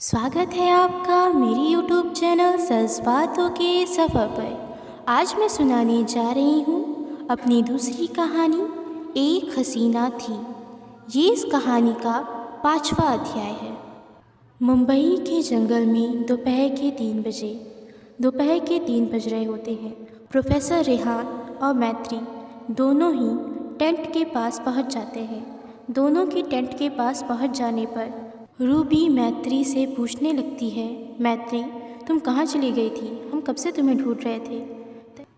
स्वागत है आपका मेरी यूट्यूब चैनल सच बातों के सफ़र पर। आज मैं सुनाने जा रही हूँ अपनी दूसरी कहानी, एक हसीना थी। ये इस कहानी का 5वां अध्याय है। मुंबई के जंगल में दोपहर के 3 बज रहे होते हैं। प्रोफेसर रेहान और मैत्री दोनों ही टेंट के पास पहुँच जाते हैं। दोनों के टेंट के पास पहुँच जाने पर रूबी मैत्री से पूछने लगती है, मैत्री तुम कहाँ चली गई थी? हम कब से तुम्हें ढूंढ रहे थे।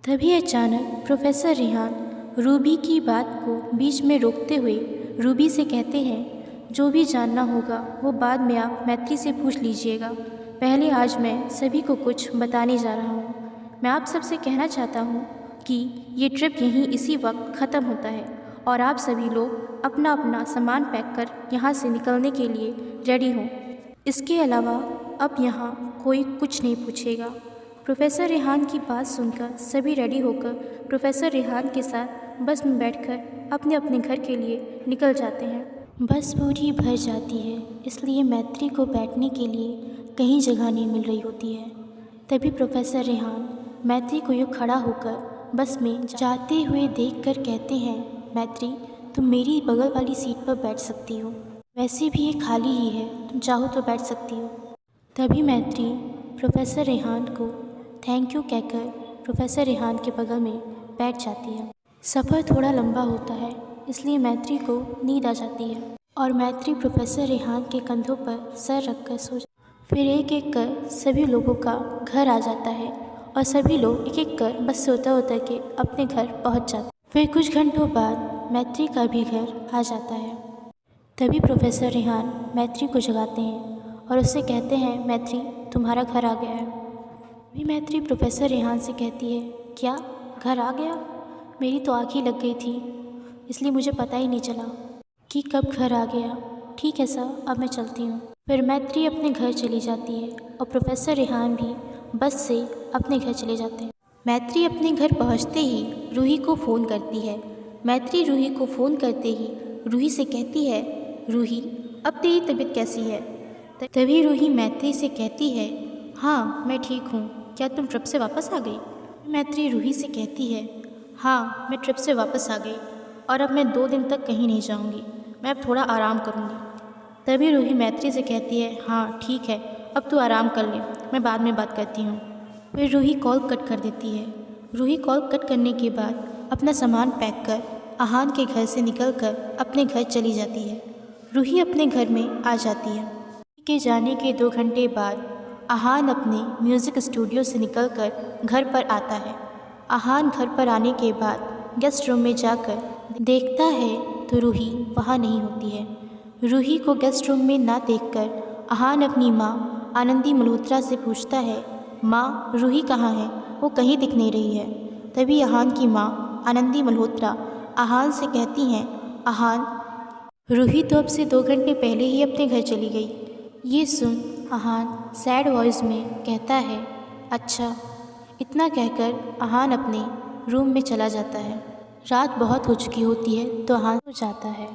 तभी अचानक प्रोफेसर रेहान रूबी की बात को बीच में रोकते हुए रूबी से कहते हैं, जो भी जानना होगा वो बाद में आप मैत्री से पूछ लीजिएगा। पहले आज मैं सभी को कुछ बताने जा रहा हूँ। मैं आप सबसे कहना चाहता हूँ कि ये ट्रिप यहीं इसी वक्त ख़त्म होता है और आप सभी लोग अपना अपना सामान पैक कर यहाँ से निकलने के लिए रेडी हों। इसके अलावा अब यहाँ कोई कुछ नहीं पूछेगा। प्रोफेसर रेहान की बात सुनकर सभी रेडी होकर प्रोफेसर रेहान के साथ बस में बैठकर अपने अपने घर के लिए निकल जाते हैं। बस पूरी भर जाती है, इसलिए मैत्री को बैठने के लिए कहीं जगह नहीं मिल रही होती है। तभी प्रोफेसर रेहान मैत्री को यूँ खड़ा होकर बस में जाते हुए देखकर कहते हैं, मैत्री तुम मेरी बगल वाली सीट पर बैठ सकती हो, वैसे भी ये खाली ही है, तुम चाहो तो बैठ सकती हो। तभी मैत्री प्रोफेसर रेहान को थैंक यू कहकर प्रोफेसर रेहान के बगल में बैठ जाती है। सफ़र थोड़ा लंबा होता है, इसलिए मैत्री को नींद आ जाती है और मैत्री प्रोफेसर रेहान के कंधों पर सर रखकर सो जाती। फिर एक एक कर सभी लोगों का घर आ जाता है और सभी लोग एक एक कर बस से उतर के अपने घर पहुंच जाते हैं। फिर कुछ घंटों बाद मैत्री का भी घर आ जाता है। तभी प्रोफेसर रेहान मैत्री को जगाते हैं और उससे कहते हैं, मैत्री तुम्हारा घर आ गया है। अभी मैत्री प्रोफेसर रेहान से कहती है, क्या घर आ गया? मेरी तो आँख ही लग गई थी, इसलिए मुझे पता ही नहीं चला कि कब घर आ गया। ठीक है सर, अब मैं चलती हूँ। फिर मैत्री अपने घर चली जाती है और प्रोफेसर रेहान भी बस से अपने घर चले जाते हैं। मैत्री अपने घर पहुँचते ही रूही को फ़ोन करती है। मैत्री रूही को फ़ोन करते ही रूही से कहती है, रूही अब तेरी तबीयत कैसी है? तभी रूही मैत्री से कहती है, हाँ मैं ठीक हूँ, क्या तुम ट्रिप से वापस आ गई? मैत्री रूही से कहती है, हाँ मैं ट्रिप से वापस आ गई और अब मैं 2 दिन तक कहीं नहीं जाऊँगी, मैं अब थोड़ा आराम करूँगी। तभी रूही मैत्री से कहती है, हाँ ठीक है, अब तू आराम कर ले, मैं बाद में बात करती हूँ। फिर रूही कॉल कट कर देती है। रूही कॉल कट करने के बाद अपना सामान पैक कर आहान के घर से निकलकर अपने घर चली जाती है। रूही अपने घर में आ जाती है। के जाने के 2 घंटे बाद आहान अपने म्यूज़िक स्टूडियो से निकलकर घर पर आता है। आहान घर पर आने के बाद गेस्ट रूम में जाकर देखता है तो रूही वहाँ नहीं होती है। रूही को गेस्ट रूम में ना देखकर आहान अपनी माँ आनंदी मल्होत्रा से पूछता है, माँ रूही कहाँ है? वो कहीं दिख नहीं रही है। तभी आहान की माँ आनंदी मल्होत्रा आहान से कहती हैं, आहान रूही तो अब से 2 घंटे पहले ही अपने घर चली गई। ये सुन आहान सैड वॉइस में कहता है, अच्छा। इतना कहकर आहान अपने रूम में चला जाता है। रात बहुत हो चुकी होती है तो आहान सो जाता है।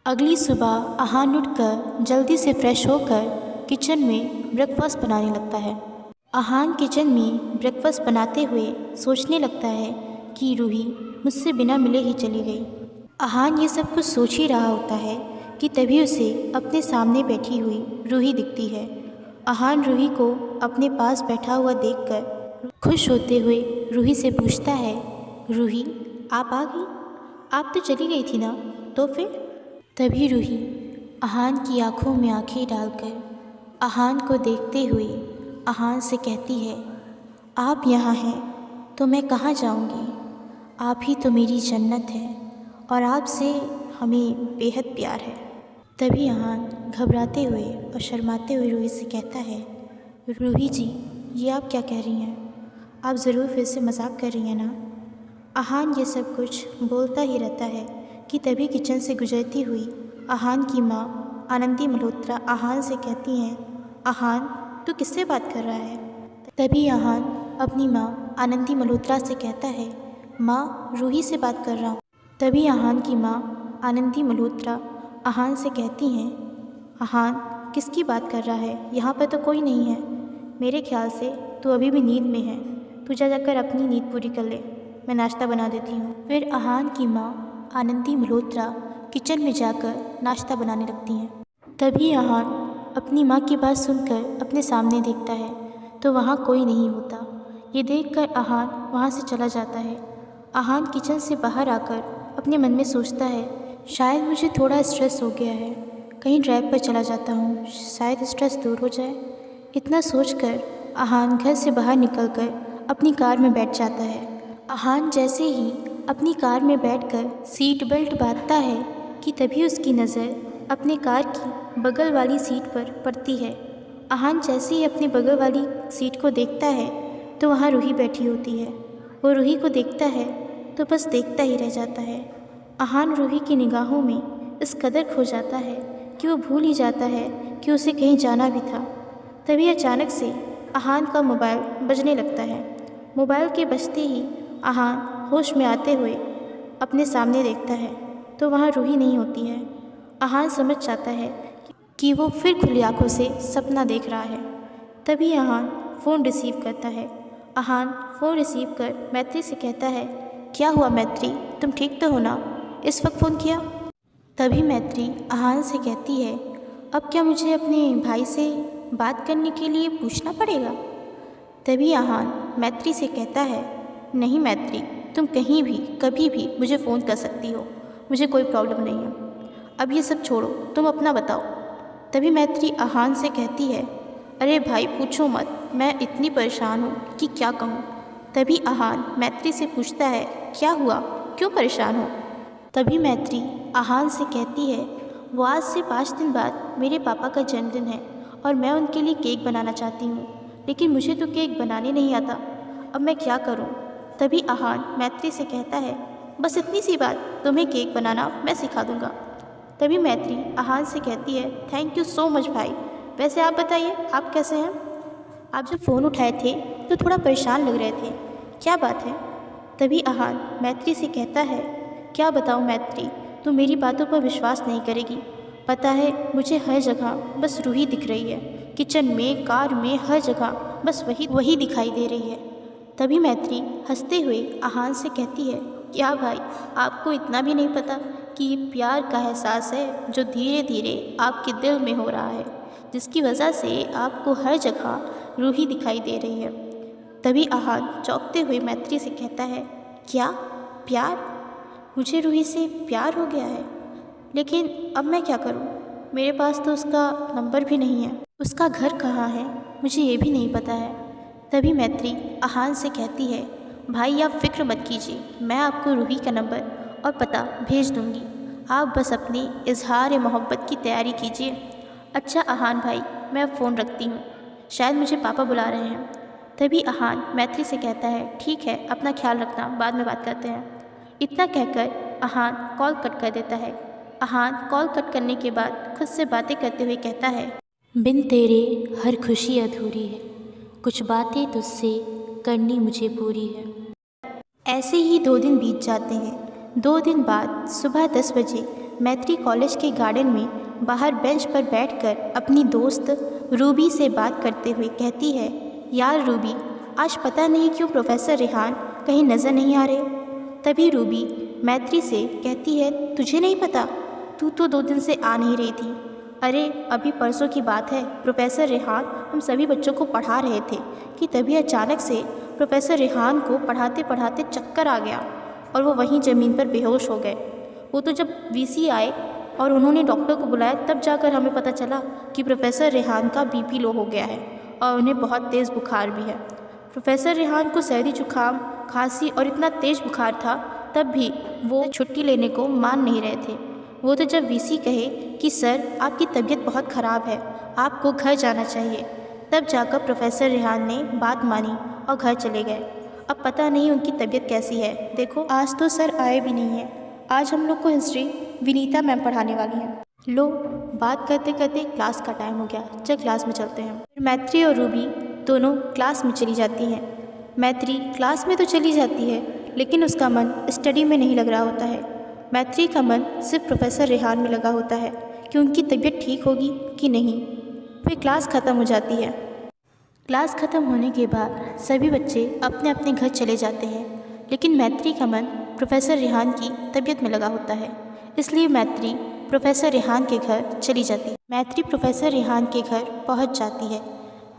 अगली सुबह आहान उठकर जल्दी से फ्रेश होकर किचन में ब्रेकफास्ट बनाने लगता है। आहान किचन में ब्रेकफास्ट बनाते हुए सोचने लगता है कि रूही मुझसे बिना मिले ही चली गई। आहान ये सब कुछ सोच ही रहा होता है कि तभी उसे अपने सामने बैठी हुई रूही दिखती है। आहान रूही को अपने पास बैठा हुआ देखकर खुश होते हुए रूही से पूछता है, रूही आप आ गई? आप तो चली गई थी ना, तो फिर? तभी रूही आहान की आंखों में आंखें डालकर आहान को देखते हुए आहान से कहती है, आप यहाँ हैं तो मैं कहाँ जाऊँगी? आप ही तो मेरी जन्नत है और आपसे हमें बेहद प्यार है। तभी आहान घबराते हुए और शर्माते हुए रूही से कहता है, रूही जी ये आप क्या कह रही हैं? आप ज़रूर फिर से मजाक कर रही हैं ना? आहान ये सब कुछ बोलता ही रहता है कि तभी किचन से गुजरती हुई आहान की माँ आनंदी मल्होत्रा आहान से कहती हैं, आहान तू किससे बात कर रहा है? तभी आहान अपनी माँ आनंदी मल्होत्रा से कहता है, माँ रूही से बात कर रहा हूँ। तभी आहान की माँ आनंदी मल्होत्रा आहान से कहती हैं, आहान किसकी बात कर रहा है? यहाँ पर तो कोई नहीं है। मेरे ख्याल से तू अभी भी नींद में है। तू जा जाकर अपनी नींद पूरी कर ले, मैं नाश्ता बना देती हूँ। फिर अहान की माँ आनंदी मल्होत्रा किचन में जाकर नाश्ता बनाने लगती हैं। तभी अहान अपनी माँ की बात सुनकर अपने सामने देखता है तो वहाँ कोई नहीं होता। ये देखकर अहान वहाँ से चला जाता है। अहान किचन से बाहर आकर अपने मन में सोचता है, शायद मुझे थोड़ा स्ट्रेस हो गया है, कहीं ड्राइव पर चला जाता हूँ, शायद स्ट्रेस दूर हो जाए। इतना सोचकर अहान घर से बाहर निकलकर अपनी कार में बैठ जाता है। अहान जैसे ही अपनी कार में बैठकर सीट बेल्ट बांधता है कि तभी उसकी नज़र अपने कार की बगल वाली सीट पर पड़ती है। अहान जैसे ही अपनी बगल वाली सीट को देखता है तो वहाँ रूही बैठी होती है। वो रूही को देखता है तो बस देखता ही रह जाता है। अहान रूही की निगाहों में इस कदर खो जाता है कि वो भूल ही जाता है कि उसे कहीं जाना भी था। तभी अचानक से अहान का मोबाइल बजने लगता है। मोबाइल के बजते ही अहान होश में आते हुए अपने सामने देखता है तो वहाँ रूही नहीं होती है। अहान समझ जाता है कि वो फिर खुली आंखों से सपना देख रहा है। तभी अहान फ़ोन रिसीव करता है। अहान फ़ोन रिसीव कर मैत्री से कहता है, क्या हुआ मैत्री, तुम ठीक तो हो ना, इस वक्त फ़ोन किया? तभी मैत्री अहान से कहती है, अब क्या मुझे अपने भाई से बात करने के लिए पूछना पड़ेगा? तभी अहान मैत्री से कहता है, नहीं मैत्री, तुम कहीं भी कभी भी मुझे फ़ोन कर सकती हो, मुझे कोई प्रॉब्लम नहीं है। अब ये सब छोड़ो, तुम अपना बताओ। तभी मैत्री अहान से कहती है, अरे भाई पूछो मत, मैं इतनी परेशान हूँ कि क्या कहूँ। तभी अहान मैत्री से पूछता है, क्या हुआ, क्यों परेशान हो? तभी मैत्री अहान से कहती है, वो आज से 5 दिन बाद मेरे पापा का जन्मदिन है और मैं उनके लिए केक बनाना चाहती हूँ, लेकिन मुझे तो केक बनाने नहीं आता, अब मैं क्या करूँ? तभी अहान मैत्री से कहता है, बस इतनी सी बात, तुम्हें केक बनाना मैं सिखा दूँगा। तभी मैत्री अहान से कहती है, थैंक यू सो मच भाई। वैसे आप बताइए, आप कैसे हैं? आप जब फ़ोन उठाए थे तो थोड़ा परेशान लग रहे थे, क्या बात है? तभी अहान मैत्री से कहता है, क्या बताऊँ मैत्री, तू मेरी बातों पर विश्वास नहीं करेगी। पता है मुझे हर जगह बस रूही दिख रही है, किचन में, कार में, हर जगह बस वही दिखाई दे रही है। तभी मैत्री हंसते हुए अहान से कहती है, क्या भाई, आपको इतना भी नहीं पता कि ये प्यार का एहसास है जो धीरे धीरे आपके दिल में हो रहा है, जिसकी वजह से आपको हर जगह रूही दिखाई दे रही है। तभी अहान चौंकते हुए मैत्री से कहता है, क्या प्यार? मुझे रूही से प्यार हो गया है, लेकिन अब मैं क्या करूं? मेरे पास तो उसका नंबर भी नहीं है, उसका घर कहाँ है मुझे ये भी नहीं पता है। तभी मैत्री अहान से कहती है, भाई आप फ़िक्र मत कीजिए, मैं आपको रूही का नंबर और पता भेज दूँगी, आप बस अपनी इजहार मोहब्बत की तैयारी कीजिए। अच्छा अहान भाई, मैं अब फ़ोन रखती हूँ, शायद मुझे पापा बुला रहे हैं। तभी अहान मैत्री से कहता है, ठीक है, अपना ख्याल रखना, बाद में बात करते हैं। इतना कहकर अहान कॉल कट कर देता है। अहान कॉल कट करने के बाद खुद से बातें करते हुए कहता है, बिन तेरे हर खुशी अधूरी है, कुछ बातें तुझसे करनी मुझे पूरी है। ऐसे ही 2 दिन बीत जाते हैं। 2 दिन बाद सुबह 10 बजे मैत्री कॉलेज के गार्डन में बाहर बेंच पर बैठकर अपनी दोस्त रूबी से बात करते हुए कहती है, यार रूबी, आज पता नहीं क्यों प्रोफेसर रेहान कहीं नज़र नहीं आ रहे। तभी रूबी मैत्री से कहती है, तुझे नहीं पता, तू तो 2 दिन से आ नहीं रही थी। अरे अभी परसों की बात है, प्रोफेसर रेहान हम सभी बच्चों को पढ़ा रहे थे कि तभी अचानक से प्रोफेसर रेहान को पढ़ाते पढ़ाते चक्कर आ गया और वो वहीं ज़मीन पर बेहोश हो गए। वो तो जब वीसी आए और उन्होंने डॉक्टर को बुलाया तब जाकर हमें पता चला कि प्रोफेसर रेहान का बीपी लो हो गया है और उन्हें बहुत तेज़ बुखार भी है। प्रोफेसर रेहान को सर्दी जुकाम खांसी और इतना तेज़ बुखार था, तब भी वो छुट्टी लेने को मान नहीं रहे थे। वो तो जब वीसी कहे कि सर आपकी तबीयत बहुत ख़राब है, आपको घर जाना चाहिए, तब जाकर प्रोफेसर रेहान ने बात मानी और घर चले गए। अब पता नहीं उनकी तबीयत कैसी है। देखो आज तो सर आए भी नहीं हैं। आज हम लोग को हिस्ट्री विनीता मैम पढ़ाने वाली हैं। लो, बात करते करते क्लास का टाइम हो गया, चल क्लास में चलते हैं। मैत्री और रूबी दोनों क्लास में चली जाती हैं। मैत्री क्लास में तो चली जाती है, लेकिन उसका मन स्टडी में नहीं लग रहा होता है। मैत्री का मन सिर्फ प्रोफेसर रेहान में लगा होता है कि उनकी तबीयत ठीक होगी कि नहीं। फिर क्लास ख़त्म हो जाती है। क्लास ख़त्म होने के बाद सभी बच्चे अपने अपने घर चले जाते हैं, लेकिन मैत्री का मन प्रोफेसर रेहान की तबीयत में लगा होता है। इसलिए मैत्री प्रोफेसर रेहान के घर चली जाती है। मैत्री प्रोफेसर रेहान के घर पहुंच जाती है।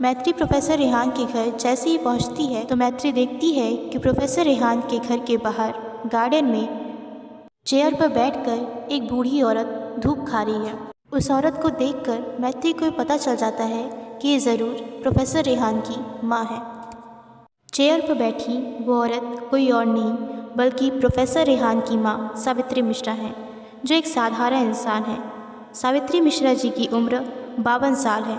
मैत्री प्रोफेसर रेहान के घर जैसे ही पहुंचती है तो मैत्री देखती है कि प्रोफेसर रेहान के घर के बाहर गार्डन में चेयर पर बैठकर एक बूढ़ी औरत धूप खा रही है। उस औरत को देखकर मैत्री को पता चल जाता है कि ये ज़रूर प्रोफेसर रेहान की माँ है। चेयर पर बैठी वो औरत कोई और नहीं बल्कि प्रोफेसर रेहान की माँ सावित्री मिश्रा हैं, जो एक साधारण इंसान है। सावित्री मिश्रा जी की उम्र 52 साल है,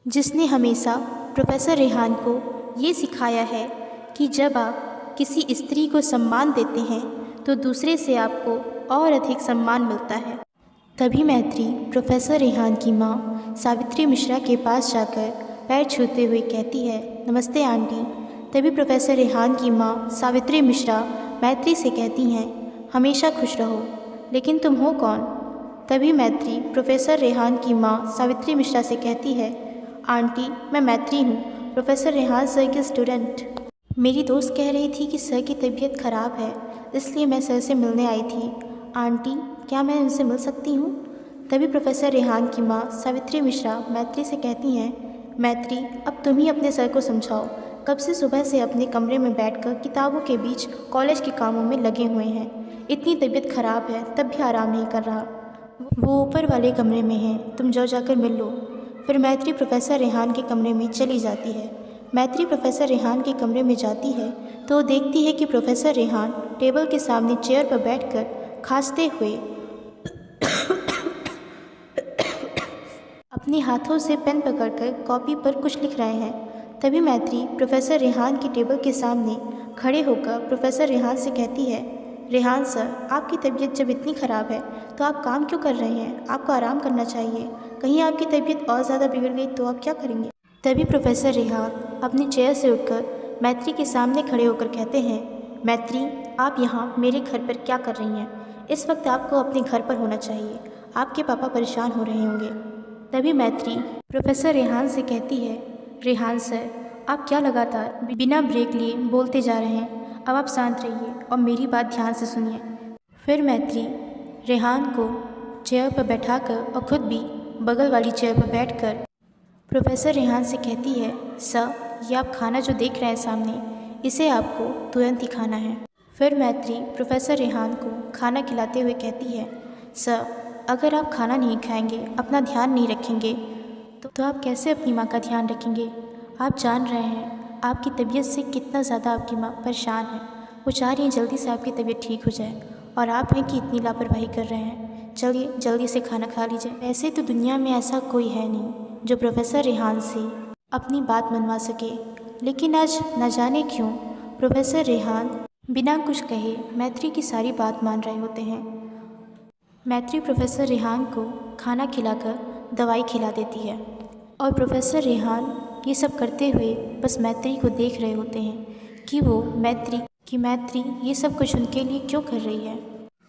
जिसने हमेशा प्रोफेसर रेहान को ये सिखाया है कि जब आप किसी स्त्री को सम्मान देते हैं तो दूसरे से आपको और अधिक सम्मान मिलता है। तभी मैत्री प्रोफेसर रेहान की माँ सावित्री मिश्रा के पास जाकर पैर छूते हुए कहती है, नमस्ते आंटी। तभी प्रोफेसर रेहान की माँ सावित्री मिश्रा मैत्री से कहती हैं, हमेशा खुश रहो। लेकिन तुम हो कौन? तभी मैत्री प्रोफेसर रेहान की माँ सावित्री मिश्रा से कहती है, आंटी मैं मैत्री हूँ, प्रोफेसर रेहान सर की स्टूडेंट। मेरी दोस्त कह रही थी कि सर की तबीयत ख़राब है, इसलिए मैं सर से मिलने आई थी। आंटी क्या मैं उनसे मिल सकती हूँ? तभी प्रोफेसर रेहान की माँ सावित्री मिश्रा मैत्री से कहती हैं, मैत्री अब तुम ही अपने सर को समझाओ। कब से सुबह से अपने कमरे में बैठकर किताबों के बीच कॉलेज के कामों में लगे हुए हैं। इतनी तबीयत ख़राब है तब भी आराम नहीं कर रहा। वो ऊपर वाले कमरे में है, तुम जाकर मिल लो। फिर मैत्री प्रोफेसर रेहान के कमरे में चली जाती है। मैत्री प्रोफेसर रेहान के कमरे में जाती है तो वो देखती है कि प्रोफेसर रेहान टेबल के सामने चेयर पर बैठकर खांसते हुए अपने हाथों से पेन पकड़कर कॉपी पर कुछ लिख रहे हैं। तभी मैत्री प्रोफेसर रेहान की टेबल के सामने खड़े होकर प्रोफेसर रेहान से कहती है, रेहान सर आपकी तबीयत जब इतनी ख़राब है तो आप काम क्यों कर रहे हैं? आपको आराम करना चाहिए। कहीं आपकी तबीयत और ज़्यादा बिगड़ गई तो आप क्या करेंगे? तभी प्रोफेसर रेहान अपनी चेयर से उठकर मैत्री के सामने खड़े होकर कहते हैं, मैत्री आप यहाँ मेरे घर पर क्या कर रही हैं? इस वक्त आपको अपने घर पर होना चाहिए, आपके पापा परेशान हो रहे होंगे। तभी मैत्री प्रोफेसर रेहान से कहती है, रेहान सर आप क्या लगातार बिना ब्रेक लिए बोलते जा रहे हैं? अब आप शांत रहिए और मेरी बात ध्यान से सुनिए। फिर मैत्री रेहान को चेयर पर बैठाकर और खुद भी बगल वाली चेयर पर बैठकर प्रोफेसर रेहान से कहती है, सर ये आप खाना जो देख रहे हैं सामने, इसे आपको तुरंत ही खाना है। फिर मैत्री प्रोफेसर रेहान को खाना खिलाते हुए कहती है, सर अगर आप खाना नहीं खाएंगे, अपना ध्यान नहीं रखेंगे तो आप कैसे अपनी माँ का ध्यान रखेंगे? आप जान रहे हैं आपकी तबीयत से कितना ज़्यादा आपकी माँ परेशान है। वो चाह रही हैं जल्दी से आपकी तबीयत ठीक हो जाए और आप हैं कि इतनी लापरवाही कर रहे हैं। चलिए जल्दी से खाना खा लीजिए। ऐसे तो दुनिया में ऐसा कोई है नहीं जो प्रोफेसर रेहान से अपनी बात मनवा सके, लेकिन आज न जाने क्यों प्रोफेसर रेहान बिना कुछ कहे मैत्री की सारी बात मान रहे होते हैं। मैत्री प्रोफेसर रेहान को खाना खिलाकर दवाई खिला देती है और प्रोफेसर रेहान ये सब करते हुए बस मैत्री को देख रहे होते हैं कि वो मैत्री ये सब कुछ उनके लिए क्यों कर रही है।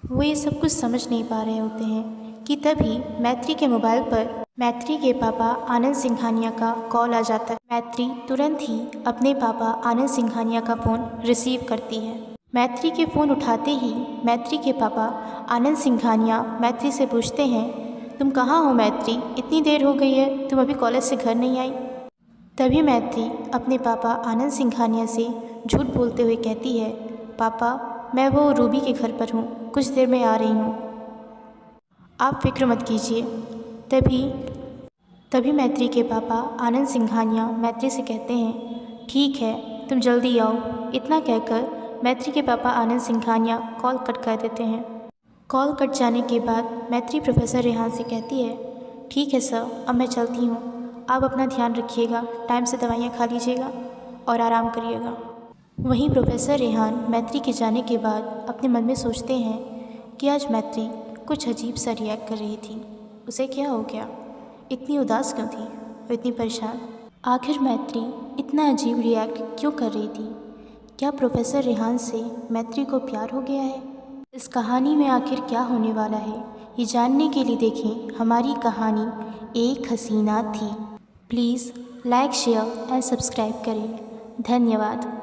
वो ये सब कुछ समझ नहीं पा रहे होते हैं कि तभी मैत्री के मोबाइल पर मैत्री के पापा आनंद सिंघानिया का कॉल आ जाता है। मैत्री तुरंत ही अपने पापा आनंद सिंघानिया का फ़ोन रिसीव करती है। मैत्री के फ़ोन उठाते ही मैत्री के पापा आनंद सिंघानिया मैत्री से पूछते हैं, तुम कहाँ हो मैत्री? इतनी देर हो गई है, तुम अभी कॉलेज से घर नहीं आई? तभी मैत्री अपने पापा आनंद सिंघानिया से झूठ बोलते हुए कहती है, पापा मैं वो रूबी के घर पर हूँ, कुछ देर में आ रही हूँ, आप फिक्र मत कीजिए। तभी मैत्री के पापा आनंद सिंघानिया मैत्री से कहते हैं, ठीक है तुम जल्दी आओ। इतना कहकर मैत्री के पापा आनंद सिंघानिया कॉल कट कर देते हैं। कॉल कट जाने के बाद मैत्री प्रोफेसर रेहान से कहती है, ठीक है सर अब मैं चलती हूँ, आप अपना ध्यान रखिएगा, टाइम से दवाइयाँ खा लीजिएगा और आराम करिएगा। वहीं प्रोफेसर रेहान मैत्री के जाने के बाद अपने मन में सोचते हैं कि आज मैत्री कुछ अजीब सा रिएक्ट कर रही थी, उसे क्या हो गया? इतनी उदास क्यों थी और इतनी परेशान? आखिर मैत्री इतना अजीब रिएक्ट क्यों कर रही थी? क्या प्रोफेसर रेहान से मैत्री को प्यार हो गया है? इस कहानी में आखिर क्या होने वाला है, ये जानने के लिए देखें हमारी कहानी एक हसीना थी। Please like share and subscribe करें। धन्यवाद।